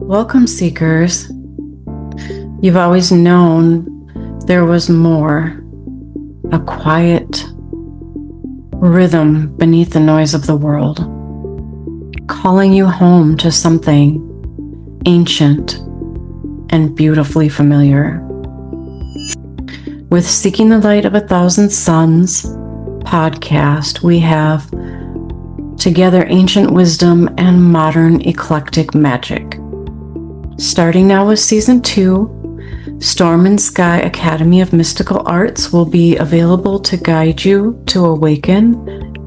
Welcome, seekers. You've always known there was more, a quiet rhythm beneath the noise of the world, calling you home to something ancient and beautifully familiar. With Seeking the Light of a Thousand Suns podcast, we have together ancient wisdom and modern eclectic magic. Starting now with Season 2, Storm and Sky Academy of Mystical Arts will be available to guide you to awaken,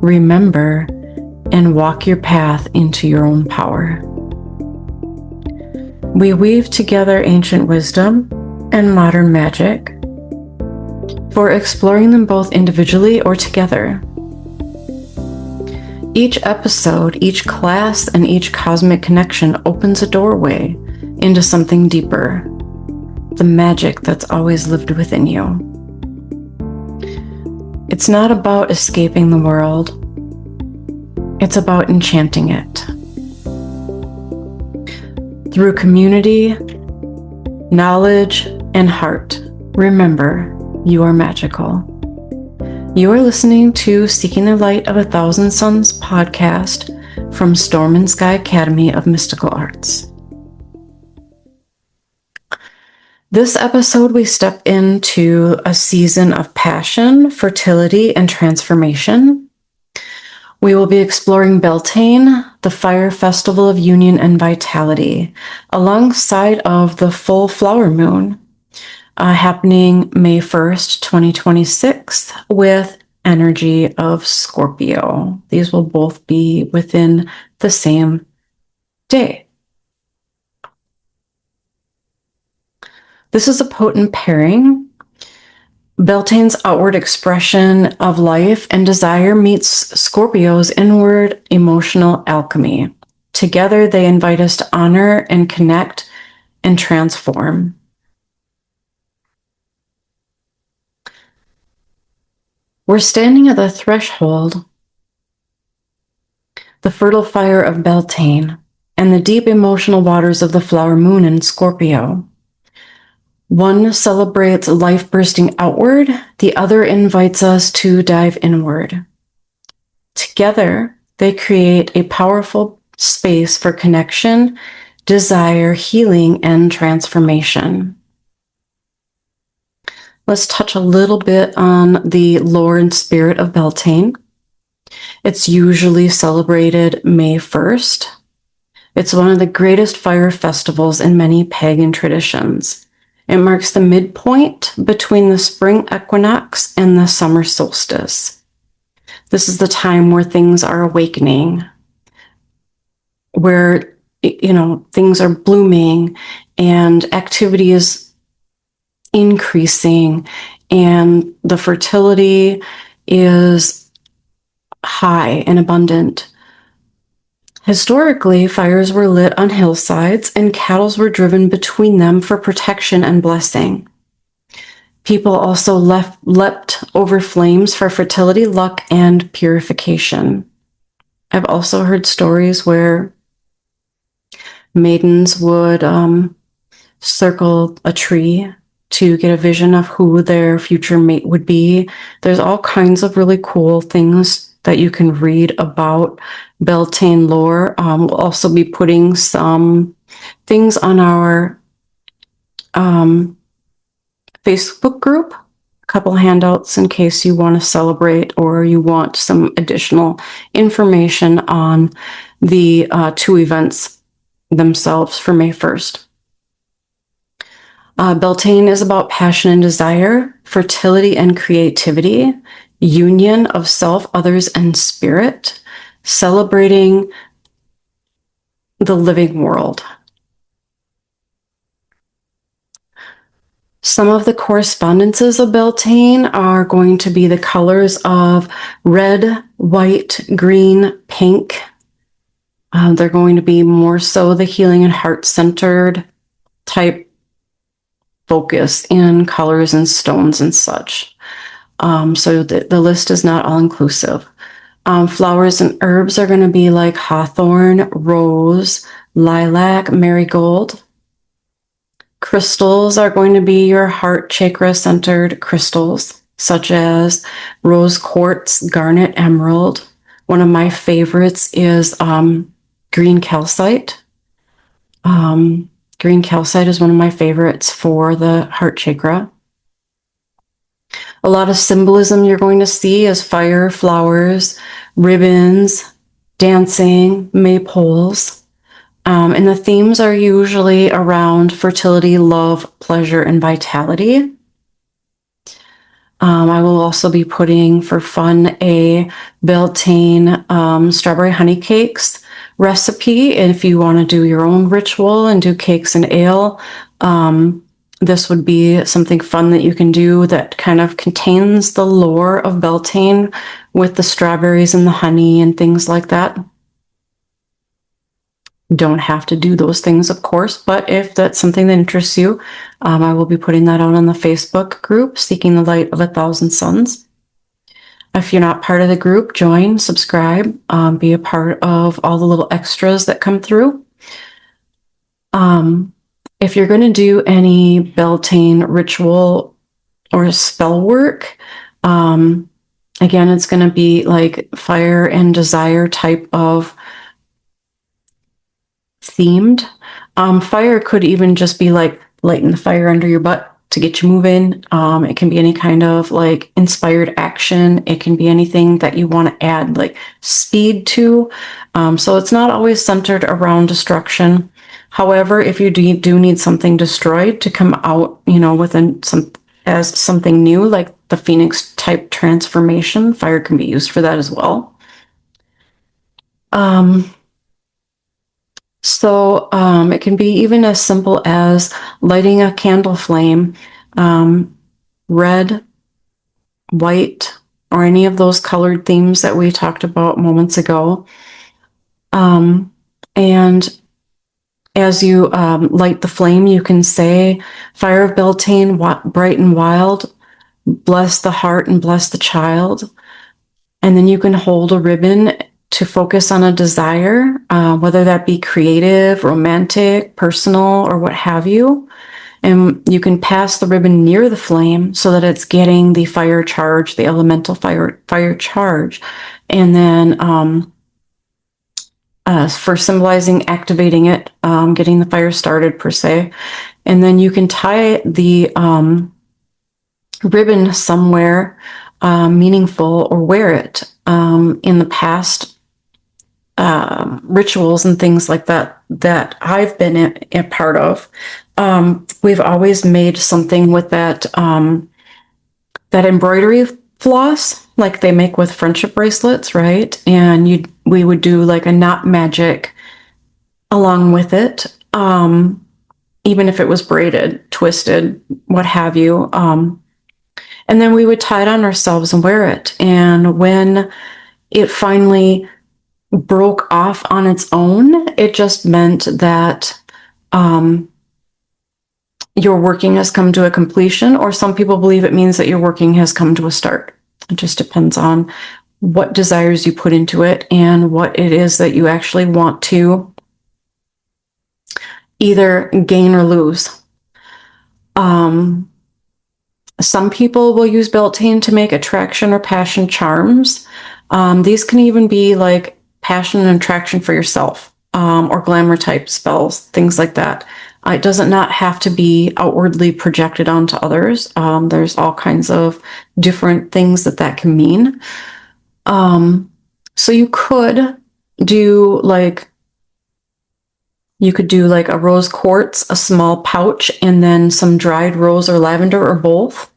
remember, and walk your path into your own power. We weave together ancient wisdom and modern magic for exploring them both individually or together. Each episode, each class, and each cosmic connection opens a doorway into something deeper, the magic that's always lived within you. It's not about escaping the world, it's about enchanting it. Through community, knowledge, and heart, remember, you are magical. You are listening to Seeking the Light of a Thousand Suns podcast from Storm and Sky Academy of Mystical Arts. This episode, we step into a season of passion, fertility, and transformation. We will be exploring Beltane, the fire festival of union and vitality, alongside of the full flower moon, happening May 1st, 2026, with energy of Scorpio. These will both be within the same day. This is a potent pairing. Beltane's outward expression of life and desire meets Scorpio's inward emotional alchemy. Together, they invite us to honor and connect and transform. We're standing at the threshold, the fertile fire of Beltane, and the deep emotional waters of the flower moon in Scorpio. One celebrates life bursting outward, the other invites us to dive inward. Together, they create a powerful space for connection, desire, healing, and transformation. Let's touch a little bit on the lore and spirit of Beltane. It's usually celebrated May 1st. It's one of the greatest fire festivals in many pagan traditions. It marks the midpoint between the spring equinox and the summer solstice. This is the time where things are awakening, where, things are blooming and activity is increasing and the fertility is high and abundant. Historically, fires were lit on hillsides and cattle were driven between them for protection and blessing. People also leapt over flames for fertility, luck, and purification. I've also heard stories where maidens would circle a tree to get a vision of who their future mate would be. There's all kinds of really cool things that you can read about Beltane lore. We'll also be putting some things on our Facebook group, a couple handouts in case you want to celebrate or you want some additional information on the two events themselves for May 1st. Beltane is about passion and desire, fertility and creativity, union of self, others, and spirit, celebrating the living world. Some of the correspondences of Beltane are going to be the colors of red, white, green, pink. They're going to be more so the healing and heart-centered type focus in colors and stones and such. So the list is not all-inclusive. Flowers and herbs are going to be like hawthorn, rose, lilac, marigold. Crystals are going to be your heart chakra-centered crystals, such as rose quartz, garnet, emerald. One of my favorites is green calcite. Green calcite is one of my favorites for the heart chakra. A lot of symbolism you're going to see is fire, flowers, ribbons, dancing, maypoles. And the themes are usually around fertility, love, pleasure, and vitality. I will also be putting for fun a Beltane strawberry honey cakes recipe. If you want to do your own ritual and do cakes and ale, this would be something fun that you can do that kind of contains the lore of Beltane with the strawberries and the honey and things like that. Don't have to do those things, of course, but if that's something that interests you, I will be putting that out on the Facebook group, Seeking the Light of 1,000 Suns. If you're not part of the group, join, subscribe, be a part of all the little extras that come through. If you're going to do any Beltane ritual or spell work, again, it's going to be like fire and desire type of themed. Fire could even just be like lighting the fire under your butt to get you moving. It can be any kind of like inspired action. It can be anything that you want to add like speed to. So it's not always centered around destruction. However, if you do need something destroyed to come out, within as something new, like the Phoenix type transformation, fire can be used for that as well. So it can be even as simple as lighting a candle flame, red, white, or any of those colored themes that we talked about moments ago. And as you light the flame, you can say, Fire of Beltane, bright and wild, bless the heart and bless the child. And then you can hold a ribbon to focus on a desire, whether that be creative, romantic, personal, or what have you. And you can pass the ribbon near the flame so that it's getting the fire charge, the elemental fire charge. And then for symbolizing activating it, getting the fire started per se. And then you can tie the ribbon somewhere meaningful or wear it. In the past, rituals and things like that I've been a part of, we've always made something with that embroidery floss like they make with friendship bracelets, right? And we would do like a knot magic along with it, even if it was braided, twisted, what have you. And then we would tie it on ourselves and wear it. And when it finally broke off on its own, it just meant that your working has come to a completion, or some people believe it means that your working has come to a start. It just depends on what desires you put into it and what it is that you actually want to either gain or lose. Some people will use Beltane to make attraction or passion charms. These can even be like passion and attraction for yourself, or glamour type spells, things like that. It doesn't not have to be outwardly projected onto others. There's all kinds of different things that can mean. So you could do like You could do like a rose quartz, a small pouch, and then some dried rose or lavender or both.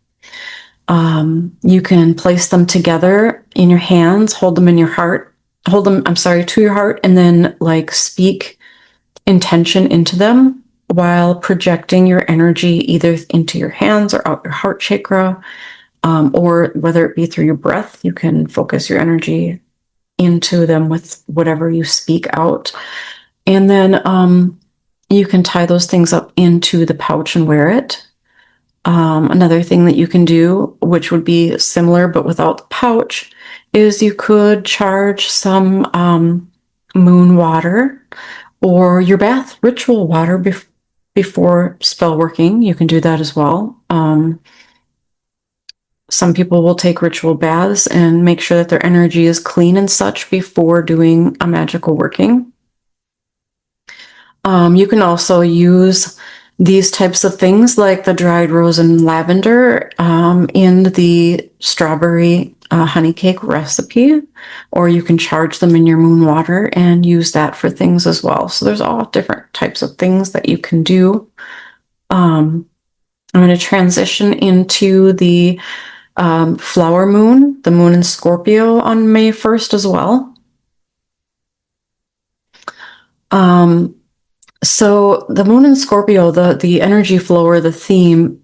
You can place them together in your hands, hold them in your heart, to your heart, and then like speak intention into them while projecting your energy either into your hands or out your heart chakra, or whether it be through your breath, you can focus your energy into them with whatever you speak out. And then you can tie those things up into the pouch and wear it. Another thing that you can do, which would be similar but without the pouch, is you could charge some moon water or your bath ritual water before spell working. You can do that as well. Some people will take ritual baths and make sure that their energy is clean and such before doing a magical working. You can also use these types of things like the dried rose and lavender in the strawberry honey cake recipe, or you can charge them in your moon water and use that for things as well. So there's all different types of things that you can do. I'm going to transition into the flower moon, the moon in Scorpio on May 1st as well. So the moon in Scorpio, the energy flow or the theme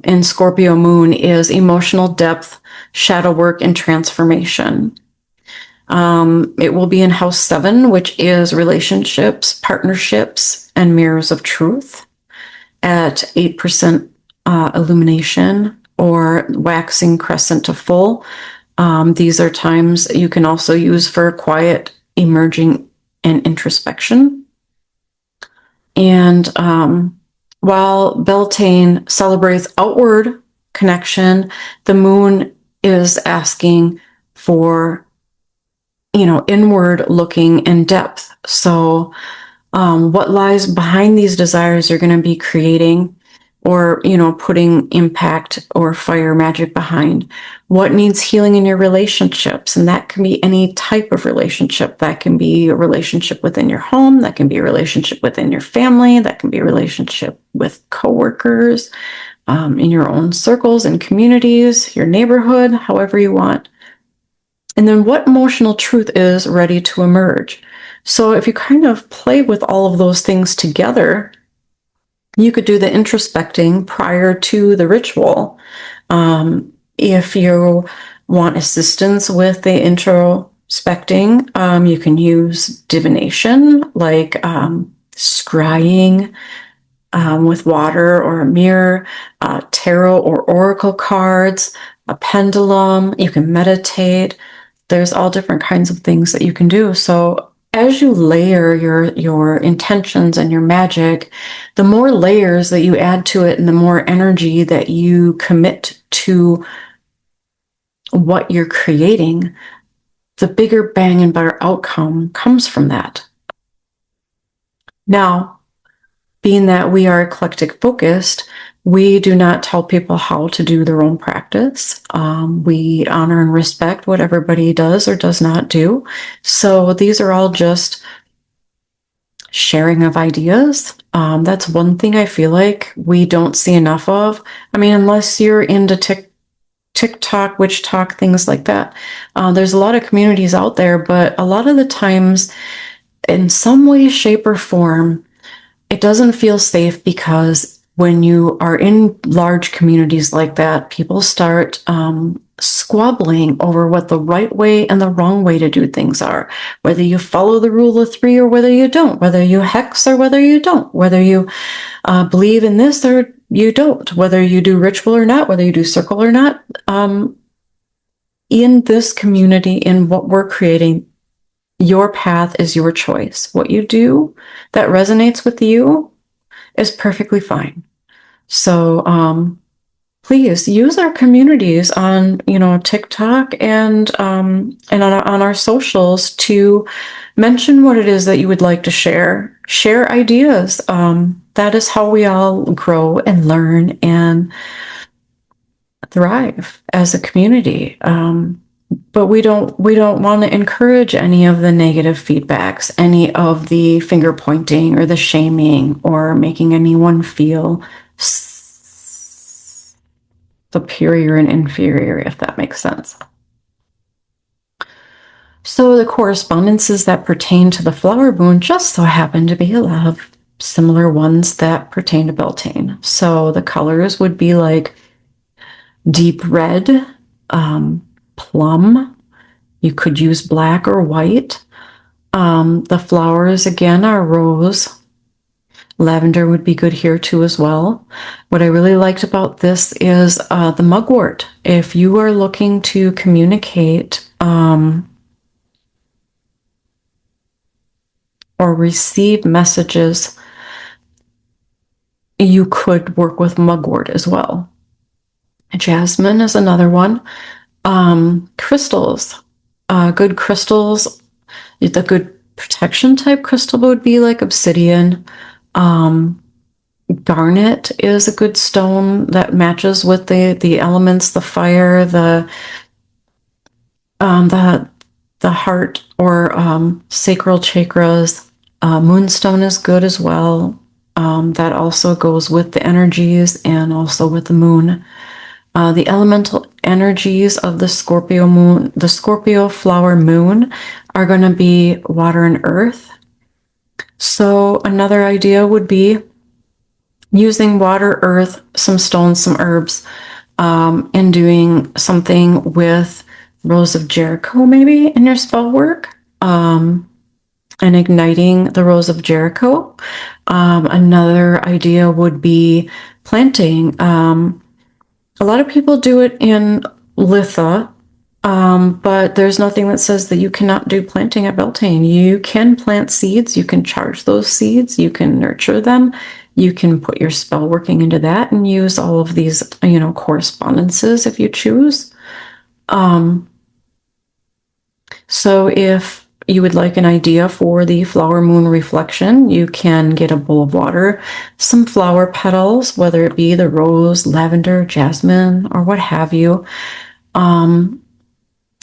in Scorpio moon is emotional depth, shadow work, and transformation. It will be in house 7, which is relationships, partnerships, and mirrors of truth at 8% illumination or waxing crescent to full. These are times you can also use for quiet emerging and introspection. And while Beltane celebrates outward connection, the moon is asking for, inward looking and depth. So what lies behind these desires you're going to be creating or, putting impact or fire magic behind. What needs healing in your relationships? And that can be any type of relationship. That can be a relationship within your home. That can be a relationship within your family. That can be a relationship with coworkers, in your own circles and communities, your neighborhood, however you want. And then what emotional truth is ready to emerge? So if you kind of play with all of those things together, you could do the introspecting prior to the ritual. If you want assistance with the introspecting, you can use divination, like scrying with water or a mirror, tarot or oracle cards, a pendulum. You can meditate. There's all different kinds of things that you can do. So as you layer your intentions and your magic, the more layers that you add to it and the more energy that you commit to what you're creating, the bigger bang and better outcome comes from that. Now, being that we are eclectic focused, we do not tell people how to do their own practice. We honor and respect what everybody does or does not do. So these are all just sharing of ideas. That's one thing I feel like we don't see enough of. I mean, unless you're into TikTok, witch talk, things like that. There's a lot of communities out there, but a lot of the times, in some way, shape, or form, it doesn't feel safe because when you are in large communities like that, people start squabbling over what the right way and the wrong way to do things are. Whether you follow the rule of 3 or whether you don't, whether you hex or whether you don't, whether you believe in this or you don't, whether you do ritual or not, whether you do circle or not. In this community, in what we're creating, your path is your choice. What you do that resonates with you is perfectly fine. So please use our communities on TikTok and on our socials to mention what it is that you would like to share. Share ideas. That is how we all grow and learn and thrive as a community. but we don't want to encourage any of the negative feedbacks, any of the finger pointing or the shaming or making anyone feel superior and inferior, if that makes sense. So the correspondences that pertain to the flower moon just so happen to be a lot of similar ones that pertain to Beltane. So the colors would be like deep red, plum. You could use black or white. The flowers again are rose. Lavender would be good here too as well. What I really liked about this is the mugwort. If you are looking to communicate or receive messages, you could work with mugwort as well. Jasmine is another one. Crystals, good crystals. The good protection type crystal would be like obsidian. Garnet is a good stone that matches with the elements, the fire, the heart or sacral chakras. Moonstone is good as well. That also goes with the energies and also with the moon. The elemental energies of the Scorpio moon, the Scorpio flower moon, are going to be water and earth. So another idea would be using water, earth, some stones, some herbs, and doing something with Rose of Jericho maybe in your spell work, and igniting the Rose of Jericho. Another idea would be planting. A lot of people do it in Litha, but there's nothing that says that you cannot do planting at Beltane. You can plant seeds, you can charge those seeds, you can nurture them, you can put your spell working into that and use all of these, correspondences if you choose. So if you would like an idea for the flower moon reflection, you can get a bowl of water, some flower petals, whether it be the rose, lavender, jasmine, or what have you. And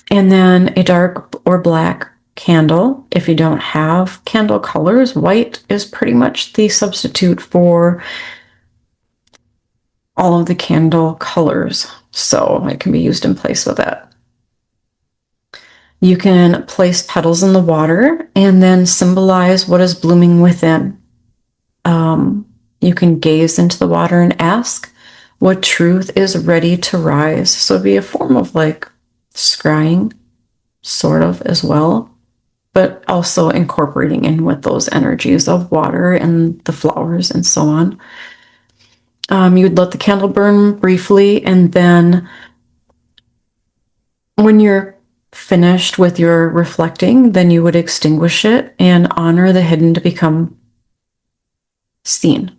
then a dark or black candle. If you don't have candle colors, white is pretty much the substitute for all of the candle colors. So it can be used in place with that. You can place petals in the water and then symbolize what is blooming within. You can gaze into the water and ask what truth is ready to rise. So it'd be a form of like scrying, sort of as well, but also incorporating in with those energies of water and the flowers and so on. You'd let the candle burn briefly, and then when you're finished with your reflecting, then you would extinguish it and honor the hidden to become seen.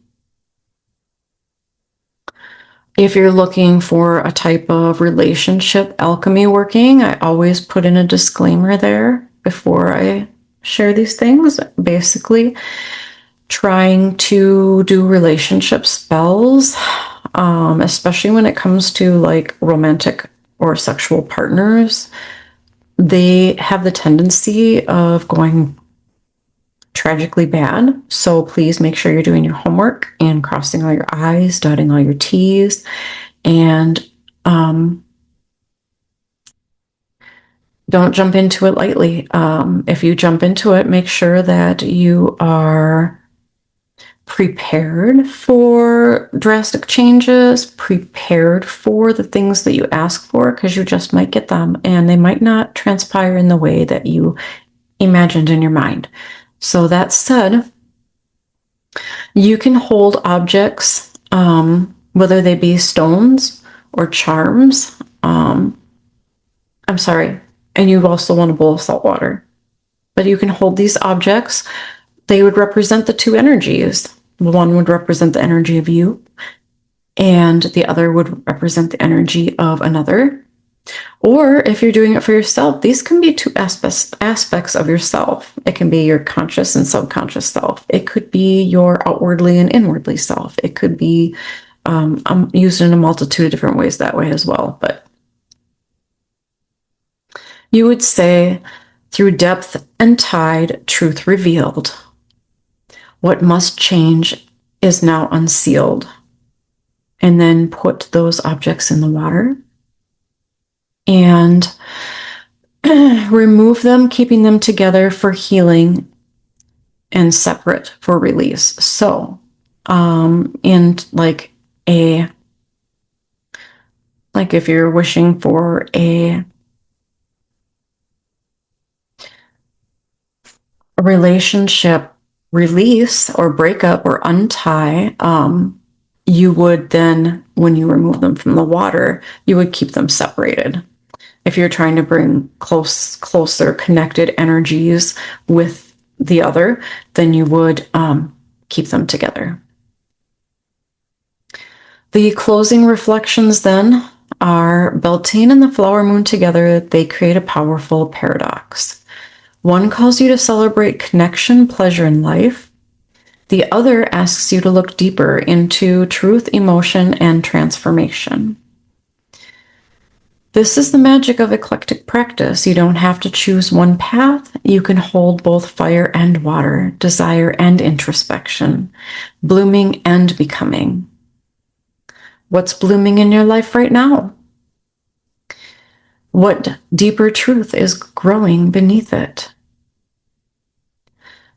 If you're looking for a type of relationship alchemy working, I always put in a disclaimer there before I share these things. Basically, trying to do relationship spells, especially when it comes to like romantic or sexual partners, they have the tendency of going tragically bad. So please make sure you're doing your homework and crossing all your I's, dotting all your T's, and don't jump into it lightly. If you jump into it, make sure that you are prepared for drastic changes, prepared for the things that you ask for, because you just might get them and they might not transpire in the way that you imagined in your mind. So that said, you can hold objects, whether they be stones or charms. I'm sorry, and you also want a bowl of salt water. But you can hold these objects. They would represent the two energies. One would represent the energy of you, and the other would represent the energy of another. Or if you're doing it for yourself, these can be two aspects of yourself. It can be your conscious and subconscious self. It could be your outwardly and inwardly self. It could be used in a multitude of different ways that way as well. But You would say, through depth and tide, truth revealed. What must change is now unsealed. And then put those objects in the water and remove them, keeping them together for healing and separate for release. So, like if you're wishing for a relationship release or breakup or untie, you would then, when you remove them from the water, you would keep them separated. If you're trying to bring closer connected energies with the other, then you would keep them together. The closing reflections then are Beltane and the Flower Moon together, they create a powerful paradox. One calls you to celebrate connection, pleasure, and life. The other asks you to look deeper into truth, emotion, and transformation. This is the magic of eclectic practice. You don't have to choose one path. You can hold both fire and water, desire and introspection, blooming and becoming. What's blooming in your life right now? What deeper truth is growing beneath it?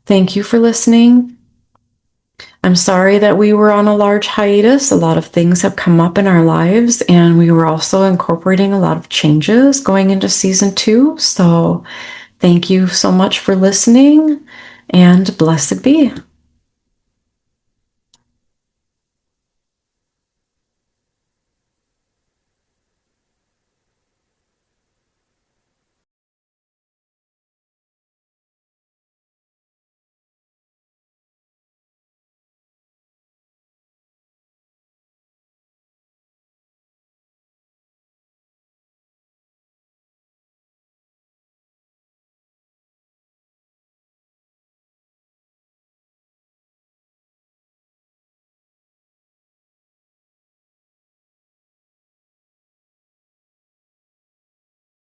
Thank you for listening. I'm sorry that we were on a large hiatus. A lot of things have come up in our lives, and we were also incorporating a lot of changes going into season 2. So thank you so much for listening, and blessed be.